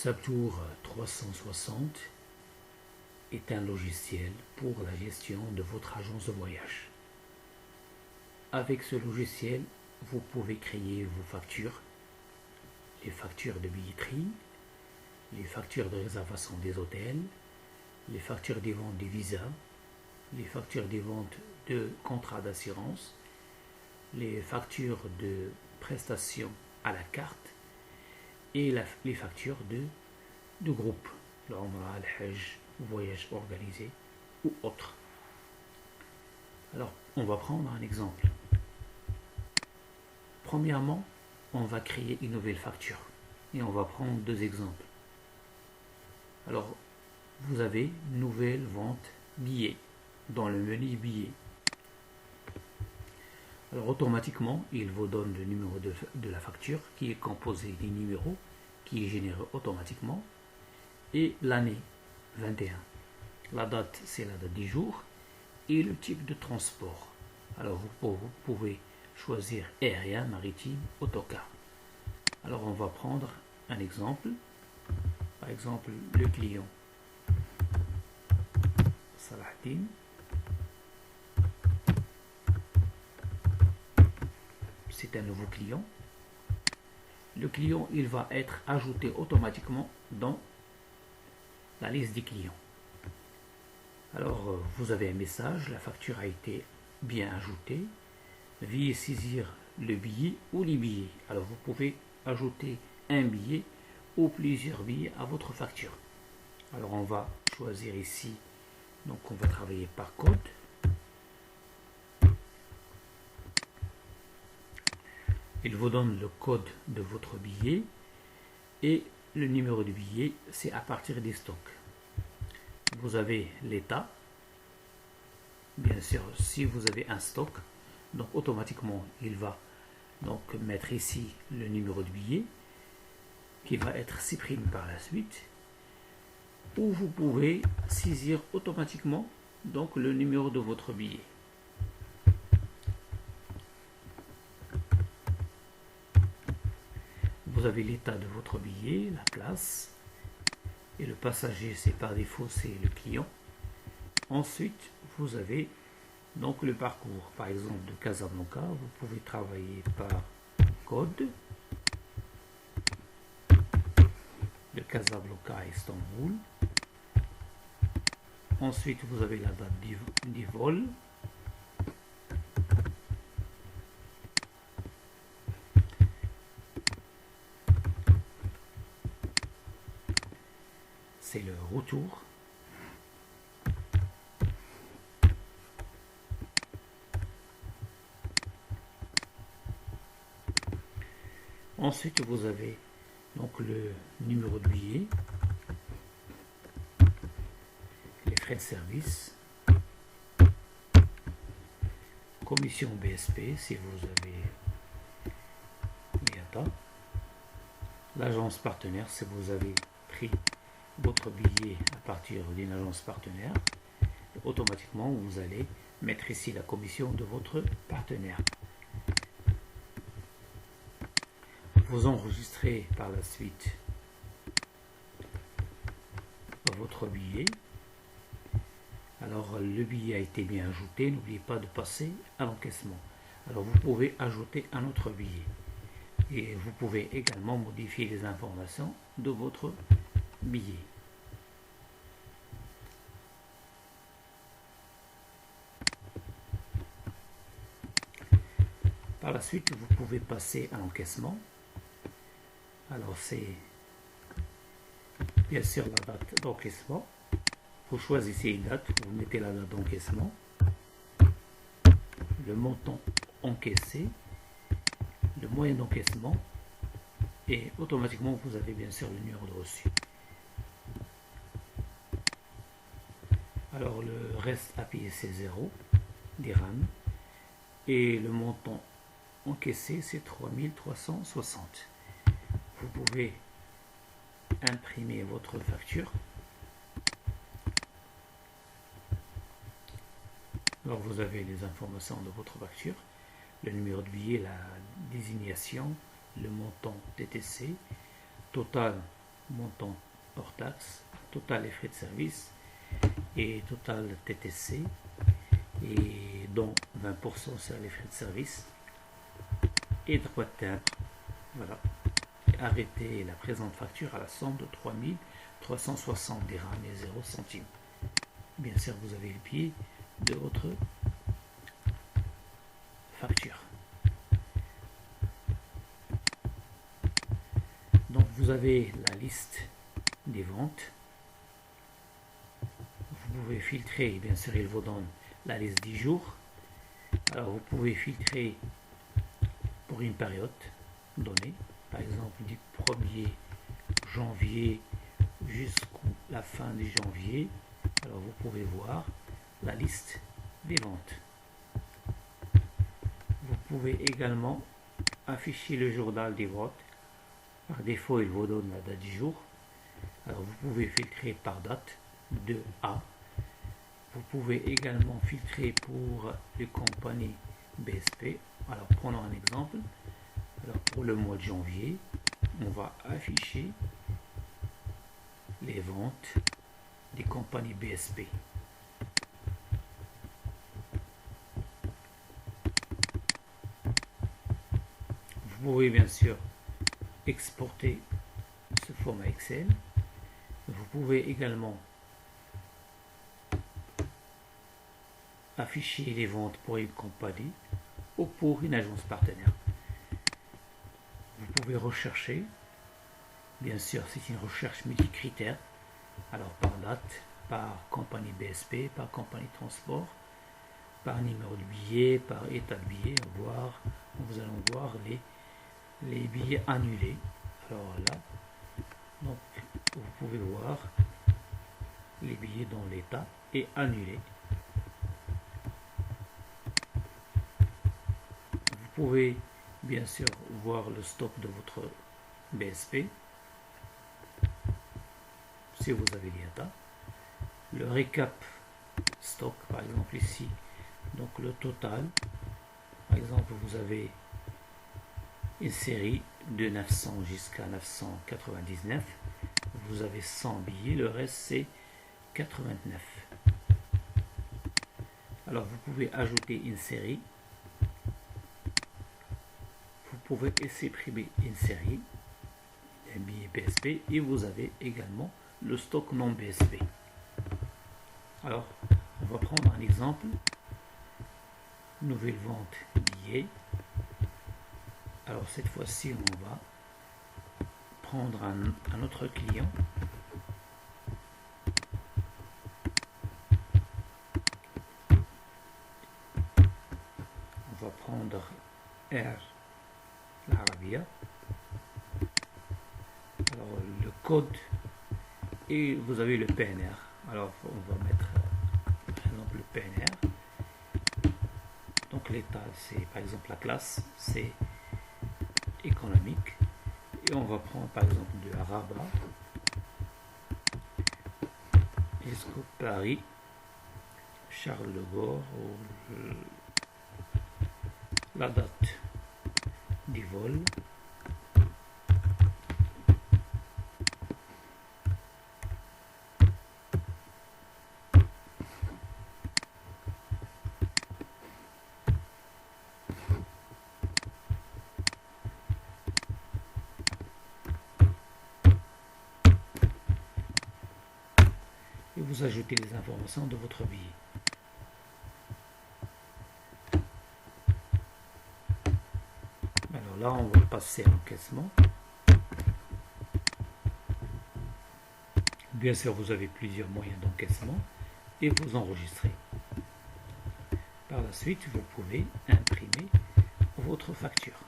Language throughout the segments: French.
Subtour 360 est un logiciel pour la gestion de votre agence de voyage. Avec ce logiciel, vous pouvez créer vos factures, les factures de billetterie, les factures de réservation des hôtels, les factures des ventes des visas, les factures des ventes de contrats d'assurance, les factures de prestations à la carte et les factures de groupe, le Umrah, le Hajj, voyage organisé ou autre. Alors, on va prendre un exemple. Premièrement, on va créer une nouvelle facture et on va prendre deux exemples. Alors, vous avez nouvelle vente billets dans le menu billets. Alors automatiquement, il vous donne le numéro de la facture qui est composé des numéros qui est généré automatiquement et l'année 21. La date, c'est la date du jour et le type de transport. Alors vous pouvez choisir aérien, maritime, autocar. Alors on va prendre un exemple. Par exemple, le client Salahdin. C'est un nouveau client. Le client, il va être ajouté automatiquement dans la liste des clients. Alors, vous avez un message, la facture a été bien ajoutée. Veuillez saisir le billet ou les billets. Alors, vous pouvez ajouter un billet ou plusieurs billets à votre facture. Alors, on va choisir ici. Donc, on va travailler par code. Il vous donne le code de votre billet et le numéro du billet, c'est à partir des stocks. Vous avez l'état. Bien sûr, si vous avez un stock, donc automatiquement, il va donc mettre ici le numéro de billet qui va être supprimé par la suite. Ou vous pouvez saisir automatiquement donc le numéro de votre billet. Vous avez l'état de votre billet, la place, et le passager, c'est par défaut, c'est le client. Ensuite, vous avez donc le parcours, par exemple de Casablanca, vous pouvez travailler par code de Casablanca à Istanbul. Ensuite, vous avez la date du vol. C'est le retour. Ensuite, vous avez donc le numéro de billet, les frais de service, commission BSP si vous avez IATA, l'agence partenaire si vous avez pris votre billet à partir d'une agence partenaire. Automatiquement, vous allez mettre ici la commission de votre partenaire. Vous enregistrez par la suite votre billet. Alors le billet a été bien ajouté, n'oubliez pas de passer à l'encaissement. Alors vous pouvez ajouter un autre billet et vous pouvez également modifier les informations de votre billet. Par la suite, vous pouvez passer à l'encaissement. Alors c'est bien sûr la date d'encaissement. Vous choisissez une date, vous mettez la date d'encaissement, le montant encaissé, le moyen d'encaissement et automatiquement vous avez bien sûr le numéro de reçu. Alors le reste à payer c'est 0 dirhams et le montant encaissé c'est 3360. Vous pouvez imprimer votre facture. Alors vous avez les informations de votre facture, le numéro de billet, la désignation, le montant TTC, total montant hors taxe, total et frais de service et total TTC, et dont 20% sur les frais de service et droit de timbre. Voilà. Arrêtez la présente facture à la somme de 3360 dirhams et 0 centimes. Bien sûr, vous avez le billet de votre facture. Donc vous avez la liste des ventes. Vous pouvez filtrer, bien sûr il vous donne la liste 10 jours. Alors vous pouvez filtrer pour une période donnée, par exemple du 1er janvier jusqu'à la fin de janvier. Alors vous pouvez voir la liste des ventes. Vous pouvez également afficher le journal des votes. Par défaut, il vous donne la date du jour. Alors vous pouvez filtrer par date de A. Vous pouvez également filtrer pour les compagnies BSP. Alors prenons un exemple. Alors pour le mois de janvier, on va afficher les ventes des compagnies BSP. Vous pouvez bien sûr exporter ce format Excel. Vous pouvez également afficher les ventes pour une compagnie ou pour une agence partenaire. Vous pouvez rechercher, bien sûr c'est une recherche multicritère, alors par date, par compagnie BSP, par compagnie de transport, par numéro de billet, par état de billet, nous allons voir les billets annulés. Alors là, donc, vous pouvez voir les billets dont l'état est annulé. Vous pouvez bien sûr voir le stock de votre BSP si vous avez l'IATA. Le récap stock, par exemple ici, donc le total. Par exemple, vous avez une série de 900 jusqu'à 999. Vous avez 100 billets, le reste c'est 89. Alors vous pouvez ajouter une série. Vous pouvez supprimer une série, un billet BSP, et vous avez également le stock non BSP. Alors, on va prendre un exemple. Nouvelle vente billet. Alors cette fois-ci, on va prendre un autre client. On va prendre Air l'Arabia. Alors le code, et vous avez le PNR. Alors on va mettre par exemple le PNR. Donc l'état, c'est par exemple la classe, c'est économique. Et on va prendre par exemple de Rabat jusqu'au Paris, Charles de Gaulle, la date du vol. Et vous ajoutez les informations de votre billet. Alors là, on va passer à l'encaissement. Bien sûr, vous avez plusieurs moyens d'encaissement et vous enregistrez. Par la suite, vous pouvez imprimer votre facture.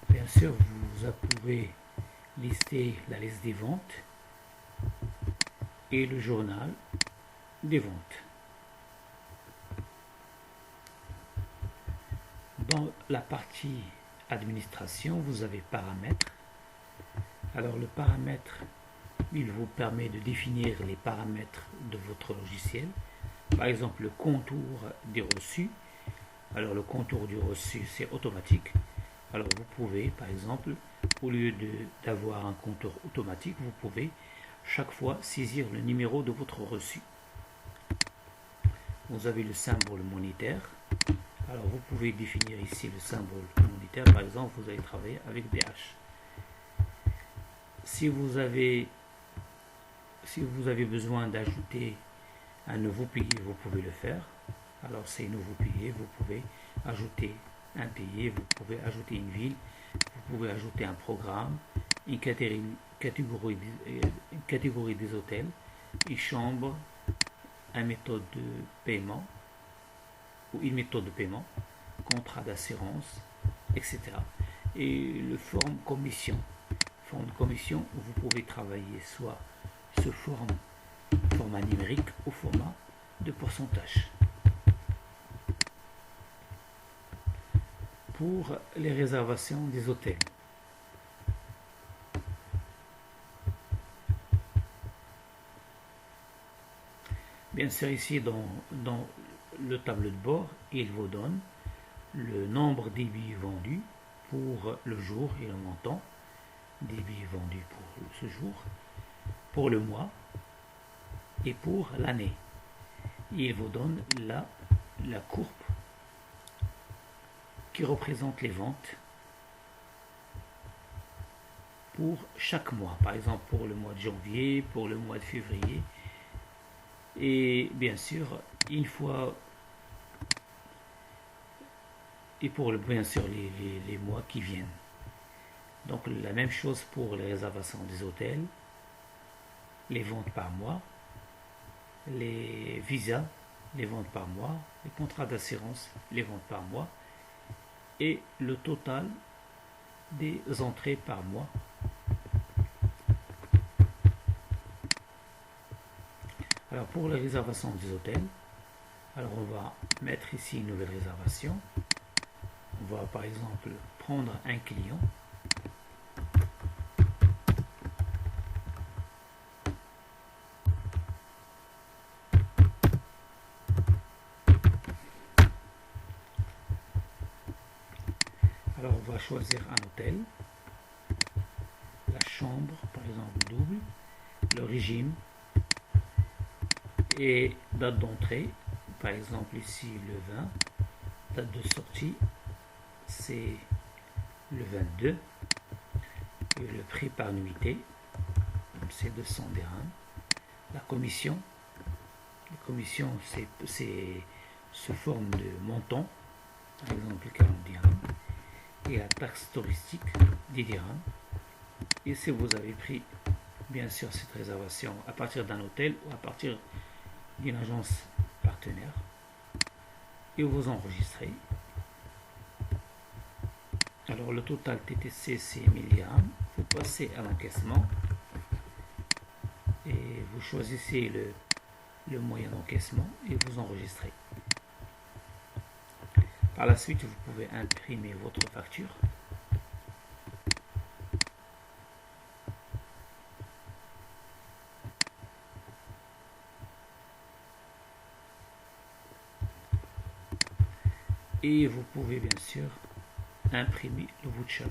Bien sûr, vous pouvez lister la liste des ventes et le journal des ventes. Dans la partie administration, vous avez paramètres. Alors le paramètre, il vous permet de définir les paramètres de votre logiciel. Par exemple, le contour des reçus. Alors le contour du reçu, c'est automatique. Alors vous pouvez, par exemple, au lieu d'avoir un contour automatique, vous pouvez chaque fois saisir le numéro de votre reçu. Vous avez le symbole monétaire. Alors vous pouvez définir ici le symbole monétaire. Par exemple, vous allez travailler avec BH. Si vous avez besoin d'ajouter un nouveau pilier, vous pouvez le faire. Alors ces nouveaux piliers, vous pouvez ajouter un pilier, vous pouvez ajouter une ville, vous pouvez ajouter un programme, une catégorie des hôtels, une chambre, une méthode de paiement ou une méthode de paiement, contrat d'assurance, etc. Et le forme commission. Forme de commission, vous pouvez travailler soit ce format numérique ou format de pourcentage. Pour les réservations des hôtels. Bien sûr, ici dans le tableau de bord, il vous donne le nombre des billets vendus pour le jour et le montant des billets vendus pour ce jour, pour le mois et pour l'année. Il vous donne la courbe qui représente les ventes pour chaque mois. Par exemple, pour le mois de janvier, pour le mois de février. Et bien sûr, une fois, et pour bien sûr les mois qui viennent. Donc la même chose pour les réservations des hôtels, les ventes par mois, les visas, les ventes par mois, les contrats d'assurance, les ventes par mois, et le total des entrées par mois. Alors pour les réservations des hôtels, alors on va mettre ici une nouvelle réservation. On va par exemple prendre un client. Alors on va choisir un hôtel, la chambre par exemple double, le régime et date d'entrée, par exemple ici le 20, date de sortie c'est le 22 et le prix par nuitée c'est 200 dirhams. La commission c'est sous forme de montant, par exemple 40 dirhams, et la taxe touristique 10 dirhams. Et si vous avez pris bien sûr cette réservation à partir d'un hôtel ou à partir d'une agence partenaire, et vous enregistrez. Alors le total TTC c'est 1000 dirhams. Vous passez à l'encaissement et vous choisissez le moyen d'encaissement et vous enregistrez. Par la suite, vous pouvez imprimer votre facture. Et vous pouvez bien sûr imprimer le voucher.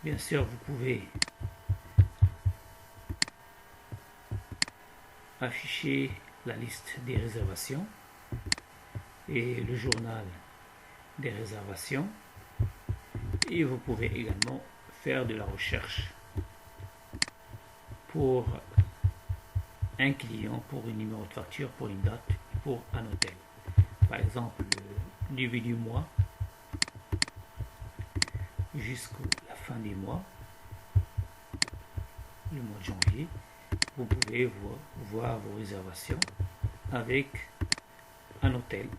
Bien sûr, vous pouvez afficher la liste des réservations et le journal des réservations. Et vous pouvez également faire de la recherche pour un client, pour un numéro de facture, pour une date, pour un hôtel. Par exemple, le début du mois jusqu'à la fin du mois, le mois de janvier, vous pouvez voir vos réservations avec un hôtel